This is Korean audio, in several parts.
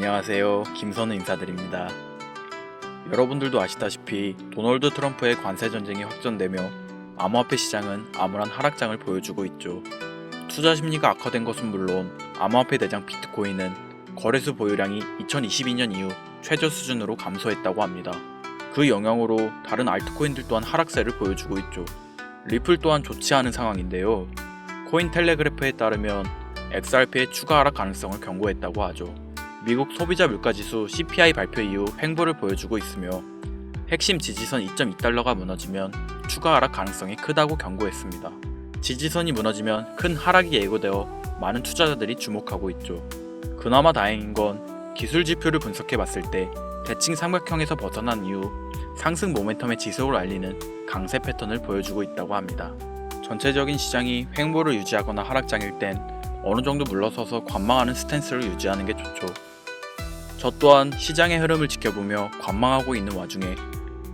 안녕하세요. 김선우 인사드립니다. 여러분들도 아시다시피 도널드 트럼프의 관세 전쟁이 확전되며 암호화폐 시장은 암울한 하락장을 보여주고 있죠. 투자 심리가 악화된 것은 물론 암호화폐 대장 비트코인은 거래소 보유량이 2022년 이후 최저 수준으로 감소했다고 합니다. 그 영향으로 다른 알트코인들 또한 하락세를 보여주고 있죠. 리플 또한 좋지 않은 상황인데요. 코인텔레그래프에 따르면 XRP의 추가 하락 가능성을 경고했다고 하죠. 미국 소비자 물가지수 CPI 발표 이후 횡보를 보여주고 있으며 핵심 지지선 2.2달러가 무너지면 추가 하락 가능성이 크다고 경고했습니다. 지지선이 무너지면 큰 하락이 예고되어 많은 투자자들이 주목하고 있죠. 그나마 다행인 건 기술 지표를 분석해 봤을 때 대칭 삼각형에서 벗어난 이후 상승 모멘텀의 지속을 알리는 강세 패턴을 보여주고 있다고 합니다. 전체적인 시장이 횡보를 유지하거나 하락장일 땐 어느 정도 물러서서 관망하는 스탠스를 유지하는 게 좋죠. 저 또한 시장의 흐름을 지켜보며 관망하고 있는 와중에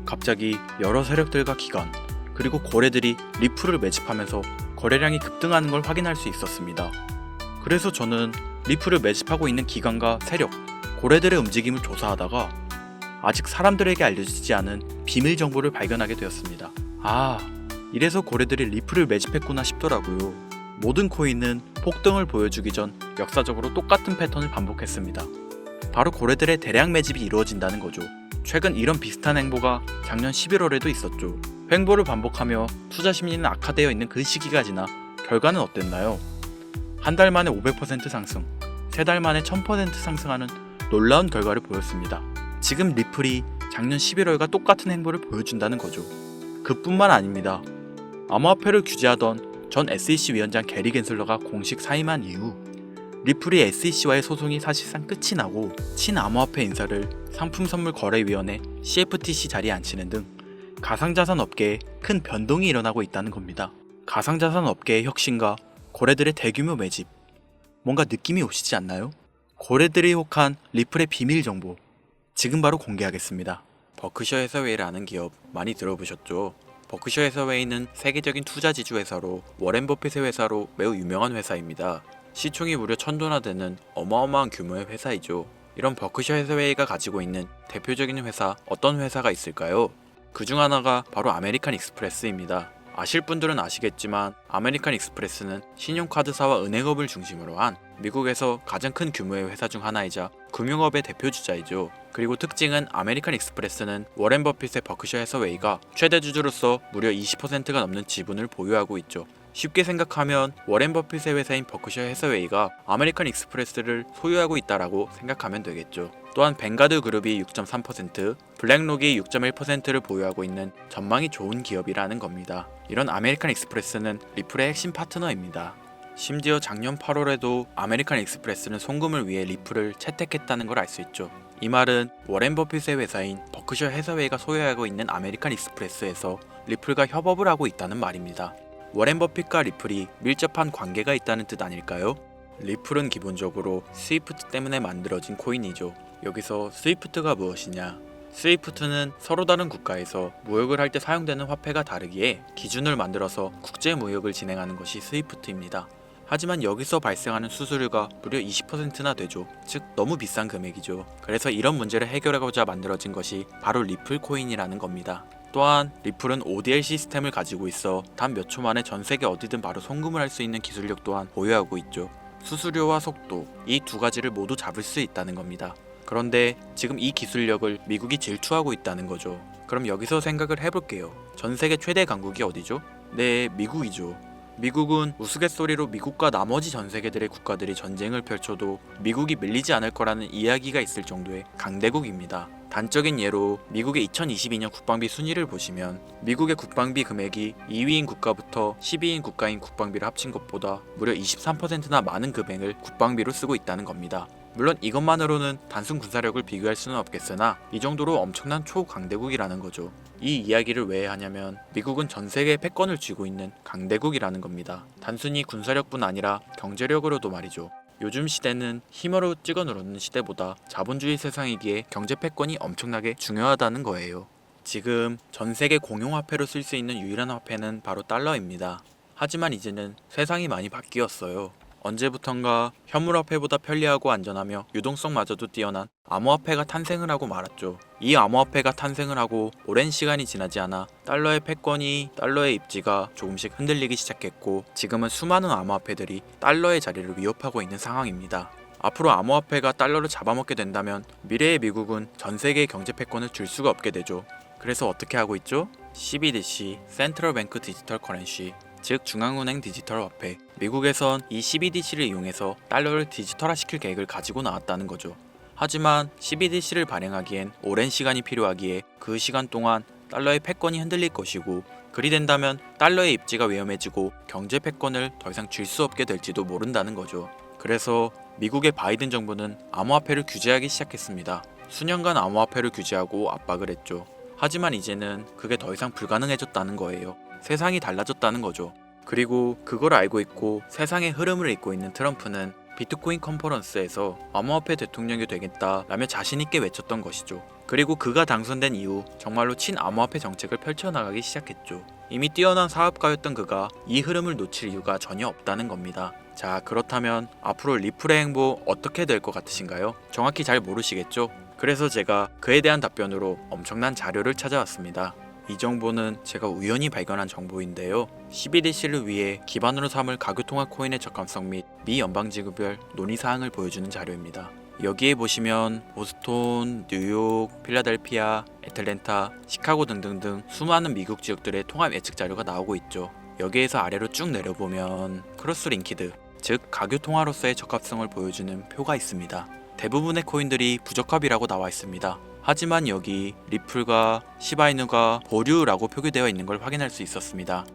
갑자기 여러 세력들과 기관 그리고 고래들이 리플을 매집하면서 거래량이 급등하는 걸 확인할 수 있었습니다. 그래서 저는 리플을 매집하고 있는 기관과 세력, 고래들의 움직임을 조사하다가 아직 사람들에게 알려지지 않은 비밀 정보를 발견하게 되었습니다. 이래서 고래들이 리플을 매집했구나 싶더라고요. 모든 코인은 폭등을 보여주기 전 역사적으로 똑같은 패턴을 반복했습니다. 바로 고래들의 대량 매집이 이루어진다는 거죠. 최근 이런 비슷한 행보가 작년 11월에도 있었죠. 횡보를 반복하며 투자 심리는 악화되어 있는 그 시기가 지나 결과는 어땠나요? 한 달 만에 500% 상승, 3달 만에 1000% 상승하는 놀라운 결과를 보였습니다. 지금 리플이 작년 11월과 똑같은 행보를 보여준다는 거죠. 그뿐만 아닙니다. 암호화폐를 규제하던 전 SEC 위원장 게리 겐슬러가 공식 사임한 이후 리플이 SEC와의 소송이 사실상 끝이 나고 친암호화폐 인사를 상품선물거래위원회 CFTC 자리에 앉히는 등 가상자산 업계에 큰 변동이 일어나고 있다는 겁니다. 가상자산 업계의 혁신과 고래들의 대규모 매집, 뭔가 느낌이 오시지 않나요? 고래들이 혹한 리플의 비밀 정보, 지금 바로 공개하겠습니다. 버크셔 해서웨이라는 기업 많이 들어보셨죠? 버크셔 해서웨이는 세계적인 투자 지주 회사로 워렌 버핏의 회사로 매우 유명한 회사입니다. 시총이 무려 1000조나 되는 어마어마한 규모의 회사이죠. 이런 버크셔 해서웨이가 가지고 있는 대표적인 회사, 어떤 회사가 있을까요? 그 중 하나가 바로 아메리칸 익스프레스입니다. 아실 분들은 아시겠지만 아메리칸 익스프레스는 신용카드사와 은행업을 중심으로 한 미국에서 가장 큰 규모의 회사 중 하나이자 금융업의 대표주자이죠. 그리고 특징은 아메리칸 익스프레스는 워렌 버핏의 버크셔 해서웨이가 최대 주주로서 무려 20%가 넘는 지분을 보유하고 있죠. 쉽게 생각하면 워렌 버핏의 회사인 버크셔 해서웨이가 아메리칸 익스프레스를 소유하고 있다라고 생각하면 되겠죠. 또한 뱅가드 그룹이 6.3%, 블랙록이 6.1%를 보유하고 있는 전망이 좋은 기업이라는 겁니다. 이런 아메리칸 익스프레스는 리플의 핵심 파트너입니다. 심지어 작년 8월에도 아메리칸 익스프레스는 송금을 위해 리플을 채택했다는 걸 알 수 있죠. 이 말은 워렌 버핏의 회사인 버크셔 해서웨이가 소유하고 있는 아메리칸 익스프레스에서 리플과 협업을 하고 있다는 말입니다. 워렌 버핏과 리플이 밀접한 관계가 있다는 뜻 아닐까요? 리플은 기본적으로 스위프트 때문에 만들어진 코인이죠. 여기서 스위프트가 무엇이냐? 스위프트는 서로 다른 국가에서 무역을 할 때 사용되는 화폐가 다르기에 기준을 만들어서 국제 무역을 진행하는 것이 스위프트입니다. 하지만 여기서 발생하는 수수료가 무려 20%나 되죠. 즉 너무 비싼 금액이죠. 그래서 이런 문제를 해결하고자 만들어진 것이 바로 리플 코인이라는 겁니다. 또한 리플은 ODL 시스템을 가지고 있어 단 몇 초 만에 전 세계 어디든 바로 송금을 할 수 있는 기술력 또한 보유하고 있죠. 수수료와 속도, 이 두 가지를 모두 잡을 수 있다는 겁니다. 그런데 지금 이 기술력을 미국이 질투하고 있다는 거죠. 그럼 여기서 생각을 해볼게요. 전 세계 최대 강국이 어디죠? 네, 미국이죠. 미국은 우스갯소리로 미국과 나머지 전 세계들의 국가들이 전쟁을 펼쳐도 미국이 밀리지 않을 거라는 이야기가 있을 정도의 강대국입니다. 단적인 예로 미국의 2022년 국방비 순위를 보시면 미국의 국방비 금액이 2위인 국가부터 10위인 국가인 국방비를 합친 것보다 무려 23%나 많은 금액을 국방비로 쓰고 있다는 겁니다. 물론 이것만으로는 단순 군사력을 비교할 수는 없겠으나 이 정도로 엄청난 초강대국이라는 거죠. 이 이야기를 왜 하냐면 미국은 전 세계의 패권을 쥐고 있는 강대국이라는 겁니다. 단순히 군사력뿐 아니라 경제력으로도 말이죠. 요즘 시대는 힘으로 찍어 누르는 시대보다 자본주의 세상이기에 경제 패권이 엄청나게 중요하다는 거예요. 지금 전 세계 공용화폐로 쓸 수 있는 유일한 화폐는 바로 달러입니다. 하지만 이제는 세상이 많이 바뀌었어요. 언제부턴가 현물화폐보다 편리하고 안전하며 유동성마저도 뛰어난 암호화폐가 탄생을 하고 말았죠. 이 암호화폐가 탄생을 하고 오랜 시간이 지나지 않아 달러의 패권이 달러의 입지가 조금씩 흔들리기 시작했고 지금은 수많은 암호화폐들이 달러의 자리를 위협하고 있는 상황입니다. 앞으로 암호화폐가 달러를 잡아먹게 된다면 미래의 미국은 전 세계의 경제 패권을 줄 수가 없게 되죠. 그래서 어떻게 하고 있죠? CBDC, 센트럴 뱅크 디지털 커런시, 즉 중앙은행 디지털 화폐. 미국에선 이 CBDC를 이용해서 달러를 디지털화시킬 계획을 가지고 나왔다는 거죠. 하지만 CBDC를 발행하기엔 오랜 시간이 필요하기에 그 시간 동안 달러의 패권이 흔들릴 것이고 그리 된다면 달러의 입지가 위험해지고 경제 패권을 더 이상 줄 수 없게 될지도 모른다는 거죠. 그래서 미국의 바이든 정부는 암호화폐를 규제하기 시작했습니다. 수년간 암호화폐를 규제하고 압박을 했죠. 하지만 이제는 그게 더 이상 불가능해졌다는 거예요. 세상이 달라졌다는 거죠. 그리고 그걸 알고 있고 세상의 흐름을 읽고 있는 트럼프는 비트코인 컨퍼런스에서 암호화폐 대통령이 되겠다라며 자신있게 외쳤던 것이죠. 그리고 그가 당선된 이후 정말로 친암호화폐 정책을 펼쳐나가기 시작했죠. 이미 뛰어난 사업가였던 그가 이 흐름을 놓칠 이유가 전혀 없다는 겁니다. 자, 그렇다면 앞으로 리플의 행보 어떻게 될 것 같으신가요? 정확히 잘 모르시겠죠? 그래서 제가 그에 대한 답변으로 엄청난 자료를 찾아왔습니다. 이 정보는 제가 우연히 발견한 정보인데요. CBDC를 위해 기반으로 삼을 가교통화 코인의 적합성 및 미 연방지구별 논의사항을 보여주는 자료입니다. 여기에 보시면 보스톤, 뉴욕, 필라델피아, 애틀랜타, 시카고 등등등 수많은 미국 지역들의 통합 예측 자료가 나오고 있죠. 여기에서 아래로 쭉 내려보면 크로스링키드, 즉 가교통화로서의 적합성을 보여주는 표가 있습니다. 대부분의 코인들이 부적합이라고 나와 있습니다. 하지만 여기 리플과 시바이누가 보류라고 표기되어 있는 걸 확인할 수 있었습니다.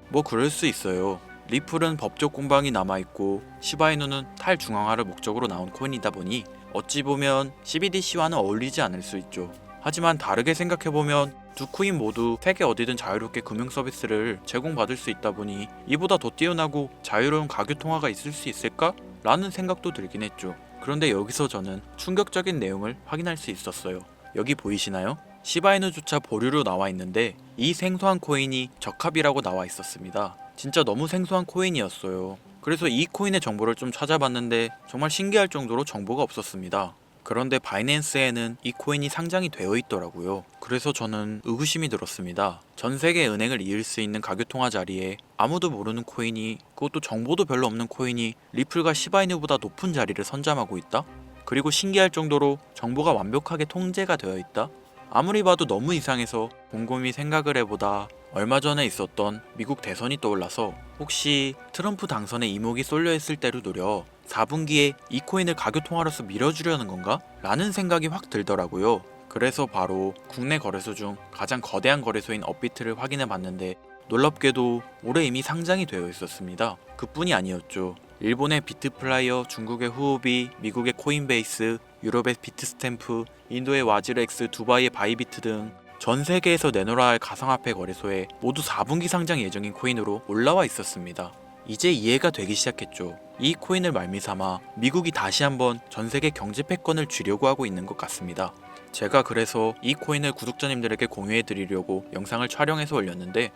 뭐 그럴 수 있어요. 리플은 법적 공방이 남아있고 시바이누는 탈중앙화를 목적으로 나온 코인이다 보니 어찌 보면 CBDC와는 어울리지 않을 수 있죠. 하지만 다르게 생각해보면 두 코인 모두 세계 어디든 자유롭게 금융 서비스를 제공받을 수 있다 보니 이보다 더 뛰어나고 자유로운 가교통화가 있을 수 있을까? 라는 생각도 들긴 했죠. 그런데 여기서 저는 충격적인 내용을 확인할 수 있었어요. 여기 보이시나요? 시바이누조차 보류로 나와 있는데 이 생소한 코인이 적합이라고 나와 있었습니다. 진짜 너무 생소한 코인이었어요. 그래서 이 코인의 정보를 좀 찾아봤는데 정말 신기할 정도로 정보가 없었습니다. 그런데 바이낸스에는 이 코인이 상장이 되어 있더라고요. 그래서 저는 의구심이 들었습니다. 전 세계 은행을 이을 수 있는 가교통화 자리에 아무도 모르는 코인이, 그것도 정보도 별로 없는 코인이 리플과 시바이누보다 높은 자리를 선점하고 있다? 그리고 신기할 정도로 정보가 완벽하게 통제가 되어 있다? 아무리 봐도 너무 이상해서 곰곰이 생각을 해보다 얼마 전에 있었던 미국 대선이 떠올라서 혹시 트럼프 당선에 이목이 쏠려있을 때를 노려 4분기에 이 코인을 가교통화로서 밀어주려는 건가? 라는 생각이 확 들더라고요. 그래서 바로 국내 거래소 중 가장 거대한 거래소인 업비트를 확인해 봤는데 놀랍게도 올해 이미 상장이 되어 있었습니다. 그뿐이 아니었죠. 일본의 비트플라이어, 중국의 후오비, 미국의 코인베이스, 유럽의 비트스탬프, 인도의 와즈렉스, 두바이의 바이비트 등 전 세계에서 내놓아야 할 가상화폐 거래소에 모두 4분기 상장 예정인 코인으로 올라와 있었습니다. 이제 이해가 되기 시작했죠. 이 코인을 말미삼아 미국이 다시 한번 전 세계 경제 패권을 쥐려고 하고 있는 것 같습니다. 제가 그래서 이 코인을 구독자님들에게 공유해 드리려고 영상을 촬영해서 올렸는데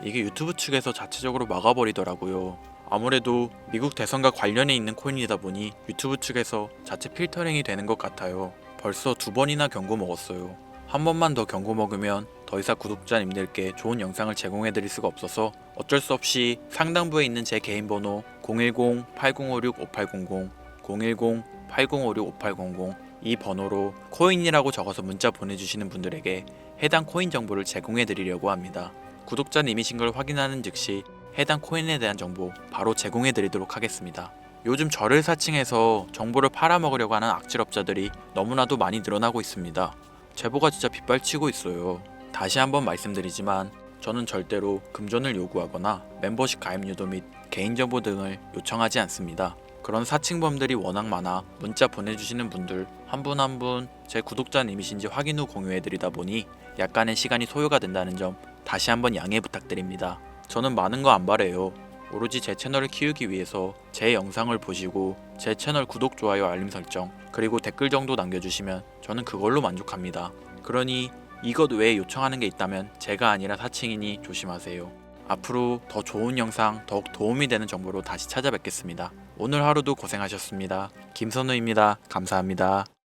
이게 유튜브 측에서 자체적으로 막아버리더라고요. 아무래도 미국 대선과 관련해 있는 코인이다 보니 유튜브 측에서 자체 필터링이 되는 것 같아요. 벌써 2번이나 경고 먹었어요. 한 번만 더 경고 먹으면 더 이상 구독자님들께 좋은 영상을 제공해 드릴 수가 없어서 어쩔 수 없이 상단부에 있는 제 개인 번호 010-8056-5800, 010-8056-5800 이 번호로 코인이라고 적어서 문자 보내주시는 분들에게 해당 코인 정보를 제공해 드리려고 합니다. 구독자님이신 걸 확인하는 즉시 해당 코인에 대한 정보 바로 제공해 드리도록 하겠습니다. 요즘 저를 사칭해서 정보를 팔아먹으려고 하는 악질업자들이 너무나도 많이 늘어나고 있습니다. 제보가 진짜 빗발치고 있어요. 다시 한번 말씀드리지만 저는 절대로 금전을 요구하거나 멤버십 가입 유도 및 개인정보 등을 요청하지 않습니다. 그런 사칭범들이 워낙 많아 문자 보내주시는 분들 한 분 한 분 제 구독자님이신지 확인 후 공유해드리다 보니 약간의 시간이 소요가 된다는 점 다시 한번 양해 부탁드립니다. 저는 많은 거 안 바래요. 오로지 제 채널을 키우기 위해서 제 영상을 보시고 제 채널 구독, 좋아요, 알림 설정 그리고 댓글 정도 남겨주시면 저는 그걸로 만족합니다. 그러니 이것 외에 요청하는 게 있다면 제가 아니라 사칭이니 조심하세요. 앞으로 더 좋은 영상, 더욱 도움이 되는 정보로 다시 찾아뵙겠습니다. 오늘 하루도 고생하셨습니다. 김선우입니다. 감사합니다.